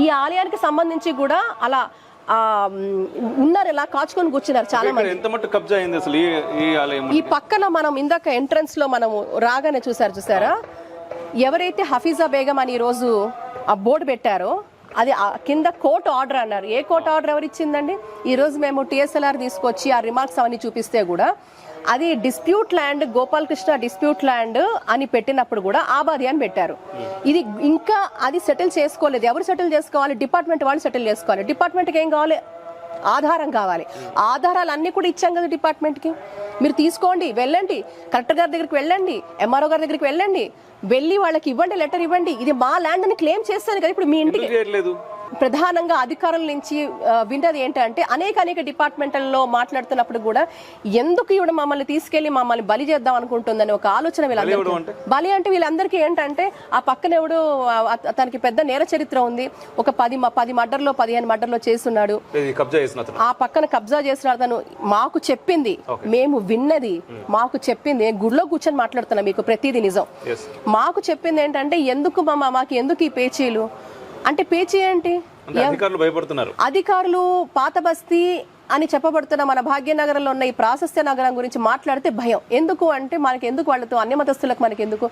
ఈ ఆలయానికి సంబంధించి కూడా అలా ఉన్నారు, ఇలా కాచుకొని కూర్చున్నారు చాలా మంది. ఎంత మట్టు కబ్జా అయింది అసలు ఈ ఆలయం? ఈ పక్కన మనం ఇందాక ఎంట్రన్స్ లో మనం రాగానే చూసారా, ఎవరైతే హఫీజా బేగం అని ఈ రోజు ఆ బోర్డు పెట్టారో అది కింద కోర్టు ఆర్డర్ అన్నారు. ఏ కోర్టు ఆర్డర్ ఎవరు ఇచ్చిందండి? ఈ రోజు మేము TSLR తీసుకొచ్చి ఆ రిమార్క్స్ అవన్నీ చూపిస్తే కూడా అది dispute land, Gopalakrishna dispute land అని పెట్టినప్పుడు కూడా ఆబాది అని పెట్టారు. ఇది ఇంకా అది సెటిల్ చేసుకోలేదు. ఎవరు సెటిల్ చేసుకోవాలి? డిపార్ట్మెంట్ వాళ్ళు సెటిల్ చేసుకోవాలి. డిపార్ట్మెంట్కి ఏం కావాలి? ఆధారం కావాలి. ఆధారాలు అన్ని కూడా ఇచ్చాం కదా డిపార్ట్మెంట్కి. మీరు తీసుకోండి, వెళ్ళండి, కలెక్టర్ గారి దగ్గరికి వెళ్ళండి, MRO గారి దగ్గరికి వెళ్ళి వాళ్ళకి ఇవ్వండి, లెటర్ ఇవ్వండి, ఇది మా ల్యాండ్ అని క్లెయిమ్ చేస్తారు కదా. ఇప్పుడు మీ ఇంటికి ప్రధానంగా అధికారుల నుంచి విన్నది ఏంటంటే అనేక డిపార్ట్మెంట్లలో మాట్లాడుతున్నప్పుడు కూడా ఎందుకు ఇవిడ మమ్మల్ని తీసుకెళ్లి మమ్మల్ని బలి చేద్దాం అనుకుంటుందని ఒక ఆలోచన వీళ్ళందరికీ. బలి అంటే వీళ్ళందరికీ ఏంటంటే ఆ పక్కన ఎవడు తనకి పెద్ద నేర చరిత్ర ఉంది, ఒక 10 మర్డర్లో 15 మర్డర్లో చేస్తున్నాడు, ఆ పక్కన కబ్జా చేస్తున్నాడు. తను మాకు చెప్పింది, మేము విన్నది, మాకు చెప్పింది, గుడిలో కూర్చొని మాట్లాడుతున్నా, మీకు ప్రతిదీ నిజం. మాకు చెప్పింది ఏంటంటే ఎందుకు మాకు ఎందుకు ఈ పేచీలు అంటే, పేచీ ఏంటి? అధికారులు పాత బస్తీ అని చెప్పబడుతున్న మన భాగ్యనగరంలో ఉన్న ఈ ప్రాశస్త్య నగరం గురించి మాట్లాడితే భయం. ఎందుకు అంటే మనకి ఎందుకు వాళ్ళతో అన్యమతస్తులకు మనకి ఎందుకు